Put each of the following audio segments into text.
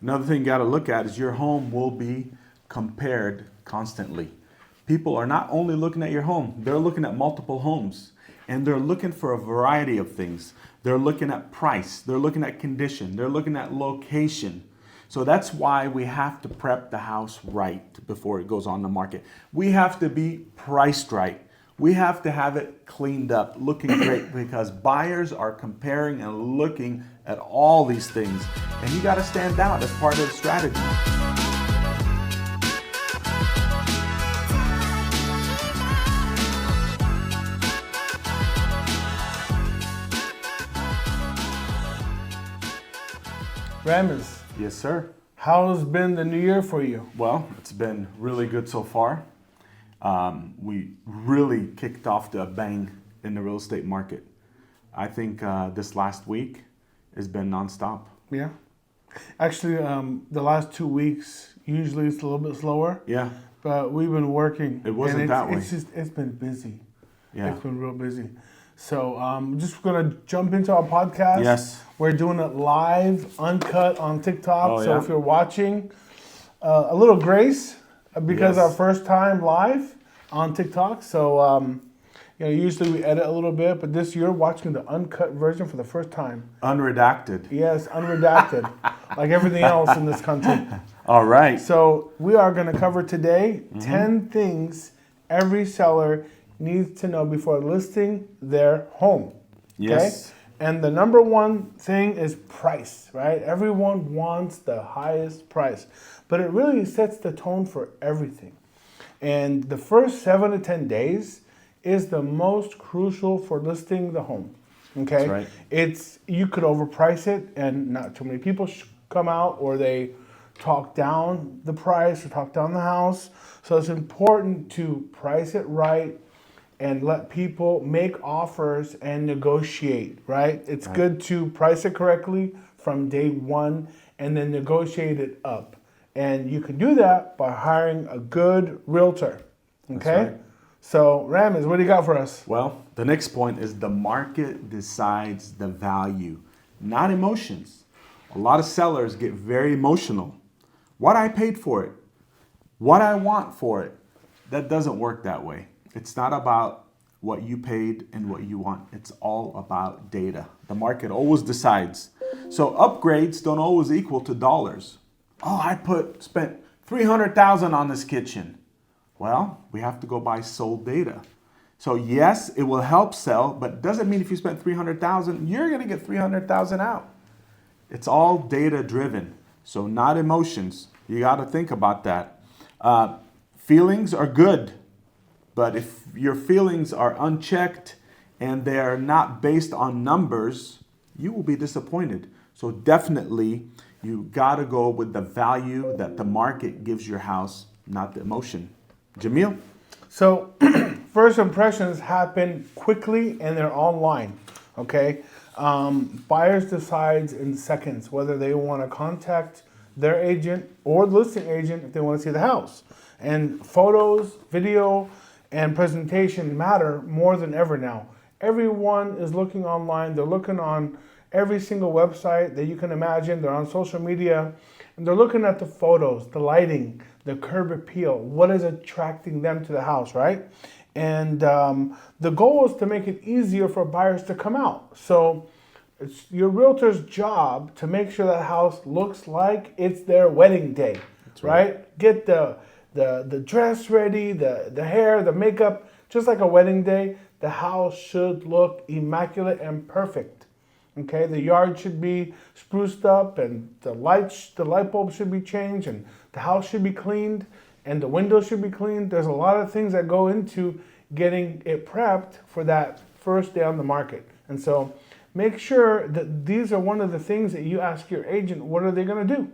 Another thing you got to look at is your home will be compared constantly. People are not only looking at your home, they're looking at multiple homes. And they're looking for a variety of things. They're looking at price, they're looking at condition, they're looking at location. So that's why we have to prep the house right before it goes on the market. We have to be priced right. We have to have it cleaned up, looking great, because buyers are comparing and looking at all these things. And you got to stand out as part of the strategy. Ramez, Yes, sir. how has been the new year for you? Well, it's been really good so far. We really kicked off the bang in the real estate market. I think this last week has been nonstop. Yeah. Actually, the last 2 weeks, usually it's a little bit slower, Yeah, but we've been working. It wasn't and that way. It's been busy. yeah. It's been real busy. So just going to jump into our podcast. Yes. We're doing it live, uncut on TikTok. Oh, so yeah. if you're watching, a little grace because Yes. our first time live on TikTok. So, usually we edit a little bit, but this year watching the uncut version for the first time. Unredacted. Yes, unredacted, like everything else in this country. All right. So we are going to cover today Mm-hmm. 10 things every seller needs to know before listing their home. Yes. And the number one thing is price, right? Everyone wants the highest price, but it really sets the tone for everything. And the first 7 to 10 days is the most crucial for listing the home. Okay, That's right. You could overprice it, and not too many people come out, or they talk down the price or talk down the house. So it's important to price it right and let people make offers and negotiate. Right? It's good to price it correctly from day one and then negotiate it up. And you can do that by hiring a good realtor. Okay. right. So, Ramez, what do you got for us? Well, the next point is the market decides the value, not emotions. A lot of sellers get very emotional. What I paid for it, what I want for it. That doesn't work that way. It's not about what you paid and what you want. It's all about data. The market always decides. So upgrades don't always equal to dollars. Oh, I spent $300,000 on this kitchen. Well, we have to go by sold data. So yes, it will help sell, but doesn't mean if you spent $300,000, you're going to get $300,000 out. It's all data driven, so not emotions. You got to think about that. Feelings are good, but if your feelings are unchecked and they are not based on numbers, you will be disappointed. So definitely, you got to go with the value that the market gives your house, not the emotion. Jamil? So, first impressions happen quickly and they're online, okay? Buyers decides in seconds whether they want to contact their agent or the listing agent if they want to see the house. And photos, video, and presentation matter more than ever now. Everyone is looking online. They're looking on every single website that you can imagine. They're on social media, and they're looking at the photos, the lighting, the curb appeal, what is attracting them to the house, right? And the goal is to make it easier for buyers to come out. So it's your realtor's job to make sure that house looks like it's their wedding day, right? Get the dress ready, the hair, the makeup, just like a wedding day. The house should look immaculate and perfect. Okay, the yard should be spruced up, and the light bulb should be changed, and the house should be cleaned, and the windows should be cleaned. There's a lot of things that go into getting it prepped for that first day on the market. And so make sure that these are one of the things that you ask your agent, what are they going to do?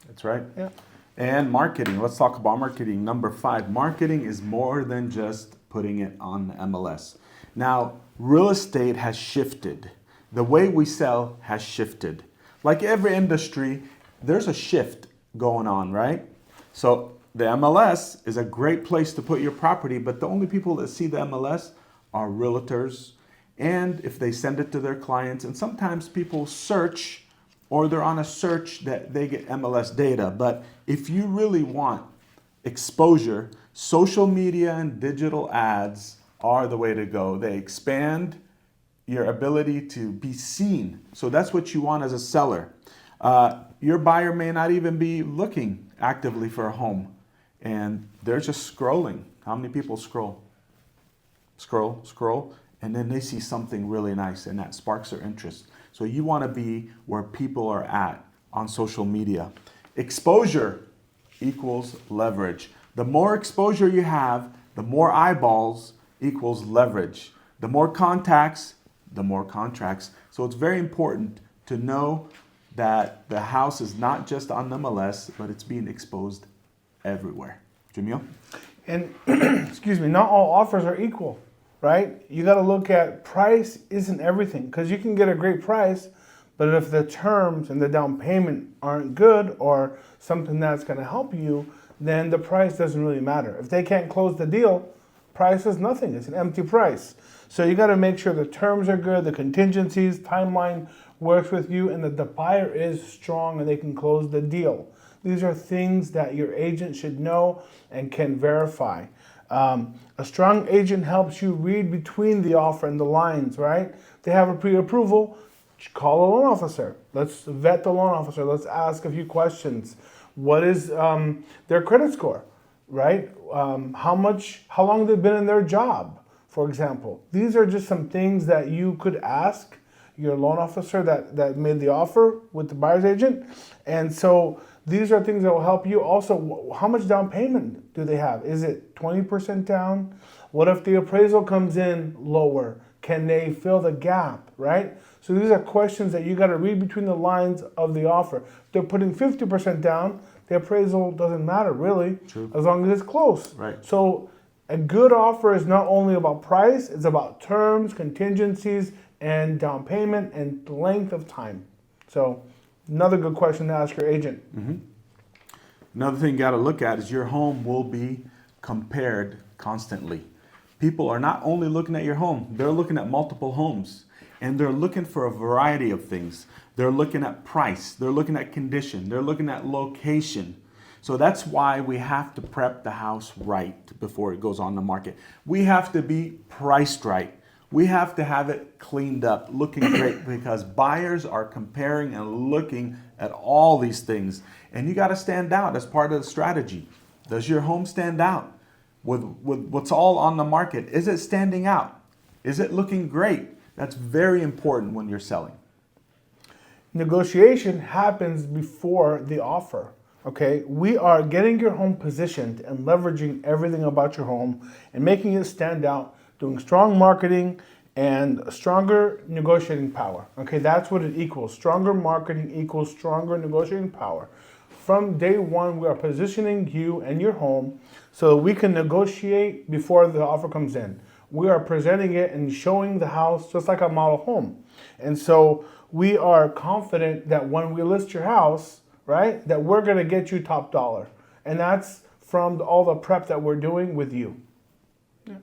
That's right. Yeah. And marketing. Let's talk about marketing. Number 5, marketing is more than just putting it on the MLS. Now, real estate has shifted. The way we sell has shifted. Like every industry, there's a shift going on, right? So the MLS is a great place to put your property, but the only people that see the MLS are realtors, and if they send it to their clients, and sometimes people search or they're on a search that they get MLS data. But if you really want exposure, social media and digital ads are the way to go. They expand your ability to be seen. So that's what you want as a seller. Your buyer may not even be looking actively for a home, and they're just scrolling. How many people scroll? Scroll, and then they see something really nice, and that sparks their interest. So you want to be where people are at on social media. Exposure equals leverage. The more exposure you have, the more eyeballs equals leverage. The more contacts, the more contracts. So it's very important to know that the house is not just on MLS, but it's being exposed everywhere. Jamil? And excuse me, not all offers are equal, right? You got to look at price isn't everything, because you can get a great price, but if the terms and the down payment aren't good or something that's going to help you, then the price doesn't really matter. If they can't close the deal, price is nothing. It's an empty price. So you got to make sure the terms are good, the contingencies, timeline works with you, and that the buyer is strong and they can close the deal. These are things that your agent should know and can verify. A strong agent helps you read between the offer and the lines, right? They have a pre-approval, call a loan officer. Let's vet the loan officer. Let's ask a few questions. What is their credit score, right? How long they've been in their job, for example. These are just some things that you could ask your loan officer that made the offer with the buyer's agent. And so these are things that will help you. Also, how much down payment do they have? Is it 20% down? What if the appraisal comes in lower? Can they fill the gap, right? So these are questions that you got to read between the lines of the offer. If they're putting 50% down, the appraisal doesn't matter really, True. as long as it's close. Right. So a good offer is not only about price, it's about terms, contingencies, and down payment and length of time. So another good question to ask your agent. Mm-hmm. Another thing you got to look at is your home will be compared constantly. People are not only looking at your home, they're looking at multiple homes, and they're looking for a variety of things. They're looking at price, they're looking at condition, they're looking at location. So that's why we have to prep the house right before it goes on the market. We have to be priced right. We have to have it cleaned up, looking great, because buyers are comparing and looking at all these things. And you got to stand out as part of the strategy. Does your home stand out with what's all on the market? Is it standing out? Is it looking great? That's very important when you're selling. Negotiation happens before the offer. Okay, we are getting your home positioned and leveraging everything about your home and making it stand out, doing strong marketing and stronger negotiating power. Okay, that's what it equals. Stronger marketing equals stronger negotiating power. From day one, we are positioning you and your home so we can negotiate before the offer comes in. We are presenting it and showing the house just like a model home. And so we are confident that when we list your house, right, that we're going to get you top dollar. And that's from all the prep that we're doing with you. Yeah.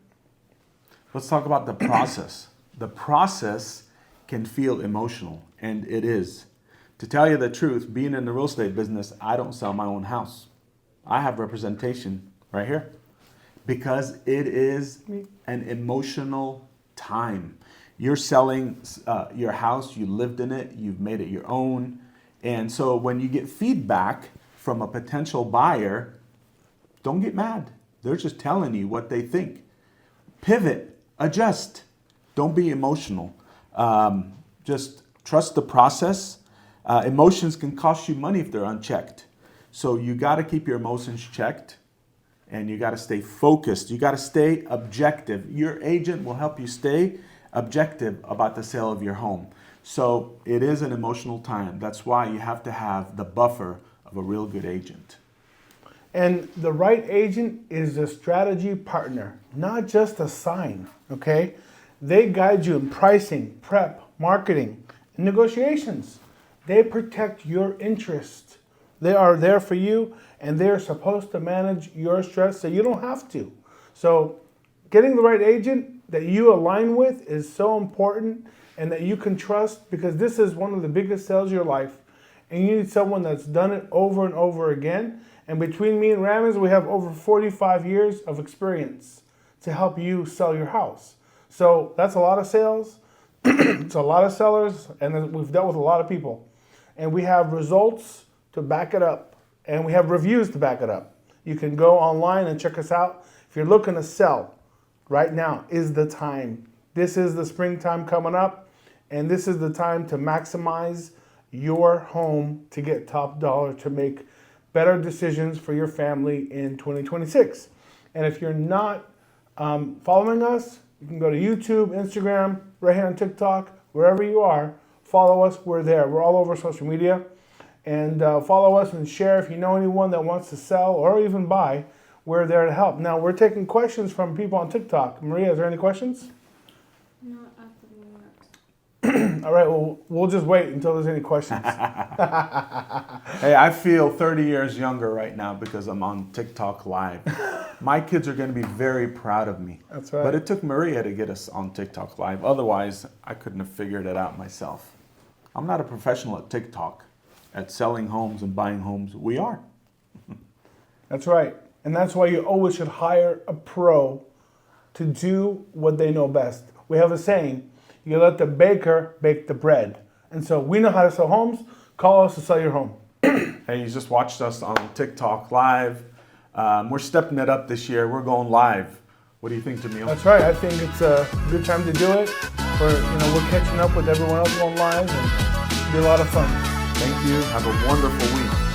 Let's talk about the process. The process can feel emotional, and it is. To tell you the truth, being in the real estate business, I don't sell my own house. I have representation right here because it is an emotional time. You're selling your house, you lived in it, you've made it your own. And so when you get feedback from a potential buyer, don't get mad. They're just telling you what they think. Pivot, adjust. Don't be emotional. Just trust the process. Emotions can cost you money if they're unchecked. So you got to keep your emotions checked, and you got to stay focused. You got to stay objective. Your agent will help you stay objective about the sale of your home. So it is an emotional time. That's why you have to have the buffer of a real good agent. And the right agent is a strategy partner, not just a sign, okay? They guide you in pricing, prep, marketing, and negotiations. They protect your interest. They are there for you, and they're supposed to manage your stress so you don't have to. So getting the right agent that you align with is so important and that you can trust, because this is one of the biggest sales of your life. and you need someone that's done it over and over again. And between me and Ramez, we have over 45 years of experience to help you sell your house. So that's a lot of sales. It's a lot of sellers, and we've dealt with a lot of people. And we have results to back it up, and we have reviews to back it up. You can go online and check us out. If you're looking to sell, right now is the time. This is the springtime coming up, and this is the time to maximize your home to get top dollar to make better decisions for your family in 2026. And if you're not following us, you can go to YouTube, Instagram, right here on TikTok, wherever you are. Follow us. We're there. We're all over social media. And follow us and share if you know anyone that wants to sell or even buy. We're there to help. Now, we're taking questions from people on TikTok. Maria, is there any questions? Not at the moment. All right, well, we'll just wait until there's any questions. Hey, I feel 30 years younger right now because I'm on TikTok Live. My kids are going to be very proud of me. That's right. But it took Maria to get us on TikTok Live. Otherwise, I couldn't have figured it out myself. I'm not a professional at TikTok, at selling homes and buying homes. We are. That's right. And that's why you always should hire a pro to do what they know best. We have a saying, you let the baker bake the bread. And so we know how to sell homes. Call us to sell your home. Hey, you just watched us on TikTok Live. We're stepping it up this year. We're going live. What do you think, Jamil? That's right. I think it's a good time to do it. We're catching up with everyone else going live, and it'll be a lot of fun. Thank you. Have a wonderful week.